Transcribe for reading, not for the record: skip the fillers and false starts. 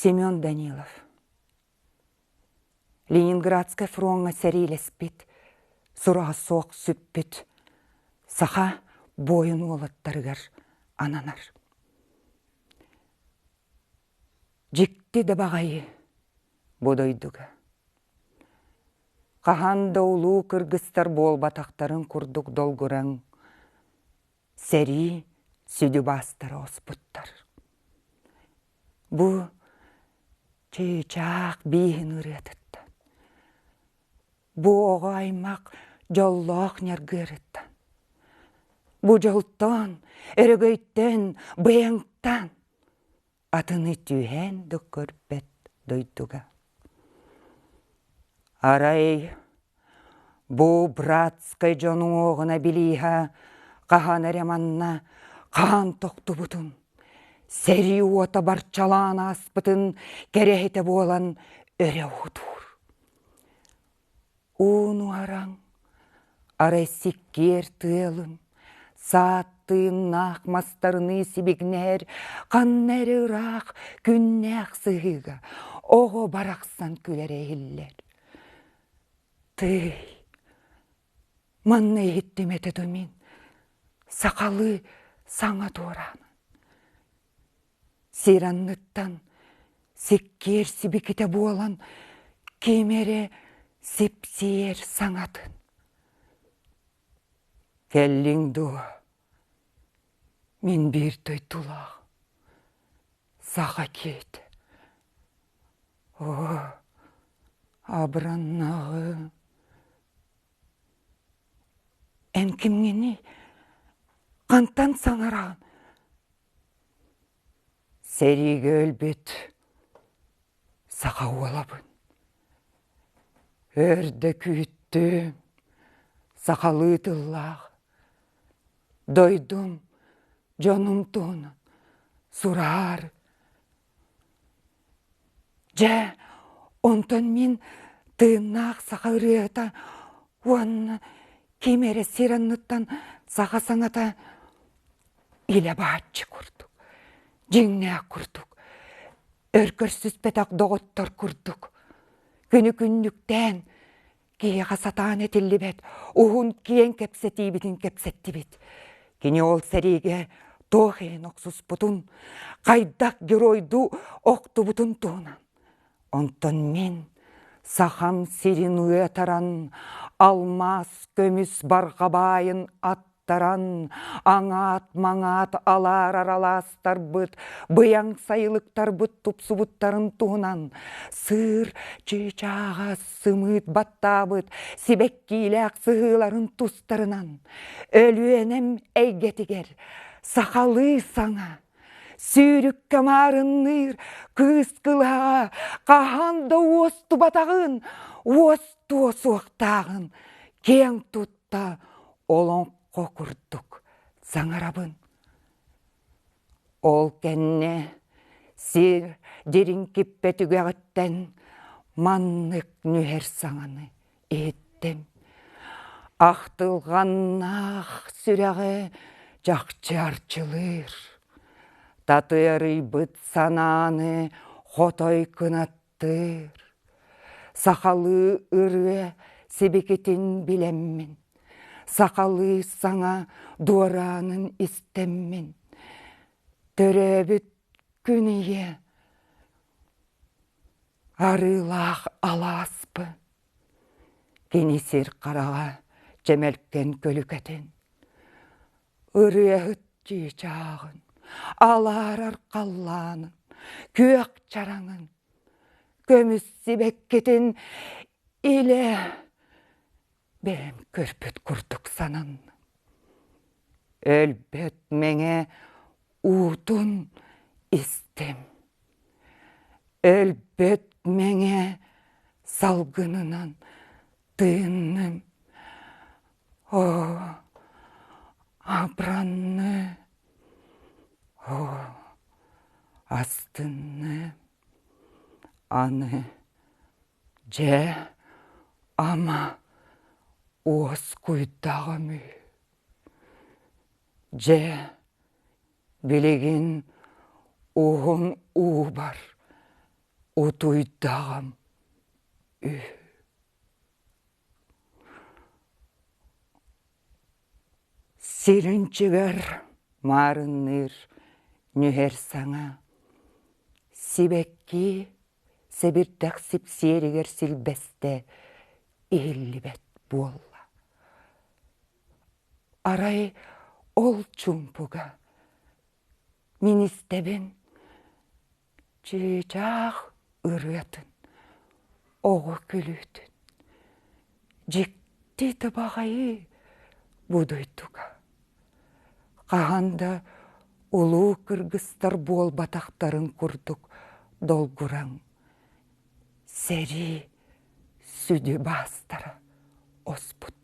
Семен Данилов. Ленинградская фронға сәрелеспет, сұраға соқ сүппет, саха бойын олаттарығар ананар. Жекті де бағайы бодойдуға. Қағанда ұлу кыргыстар бол батақтарын күрдік долгырың, сәрі сүді бастары оспыттар. Бұ чыйчақ бейін үретітті. Бұ оға аймақ жоллақ нергеріттен. Бұ жолттан, өрігөйттен, бұяңттан атыны түйен көрпет дойдуға. Арай, бұ братскай жону оғына білиға қаған әреманна қан тоқты бұтын. Сәрі ота барчалан аспытын керехеті болан өре ұдур. Уну араң, арай сиккер тылын, саттын нақмастарыны сибігнер, қаннәрі ұрақ күннәқ сығыға, оғы барақсан күлер әйіллер. Тый, манны еттім әтедімін, сақалы саңа туыраны. Сиранныттан сиккер сибікіте болан, кемері сепсиер саңатын. Келлиңду, мен бір той тулақ, саға кет. О, абраннағы. Әнкімгені қантан саңараған. Сәриге өлбет, саға олабын. Өрді күйітті, сақалы тыллағы. Дойдым, жоным туынын, сұрар. Жа, онтон мен тыыннақ сақа үрета, оны кемері сиранныттан саға саңата иле баатчы күрдік. Жеңнәк күрдік. Өркірсіз петақ доғыттар күрдік. Күні күнліктен кейіға сатан етілі бет, ұғын кейін кепсеті бітін кепсетті бет. Кені ол сәреге тоғын оқсыз бұтын, қайдақ геройду оқты бұтын туынан. Онтон мен сақам сирин ұетаран, алмас көміс барғабайын аттаран, аңат маңат алар араластар бұт, бұяң сайылықтар бұт тұпсы бұттарын туынан, сыр чычаға сымыт батта бұт, сибеккейләк сығыларын тұстарынан, өлуенем әйгетігер, сақалы саңа, сүйрік камарынныр, күз қылаға, қағанда осты батағын, осты осуықтағын, кең тұтта олың қоқырдық саңарабын. Ол кәнне сир дерін кеппетіге ғыттен маннық нүхер саңаны еттім. Ақтылғаннақ сүрәғі жақчы арчылыр. Татыры бұт сананы хотой күнаттыр. Сақалы үрі себекетін білеммін. Сақалы саңа дуаранын істеммен. Төрөбіт күніе арылақ аласпы. Кенесер қараға жемелкен көлікетін. Үріғыт жечағын, алар арқалланын, көк чараңын. Көміс себеккетін иле бәм көрпіт күрдік санын. Өлбет мәңе ұтын істем. Өлбет мәңе салғынынан тыынным. О, абранны, о, астынны, аны, же, ама, ос күйдағымы. Же, білеген уғын уы бар, утуйдағым үй. Сирінчігер марынныр нүхер саңа, сибекки себірдәк сипсерігер сілбесте иілібет болла. Арай ол чумпуга min istebin çiçak ırıtın, oğu külütün, jikti tabağayı buduytuga. Қағанда улуу кыргызтар бол батақтарын курдук долгураң, сери сүді бастары оспут.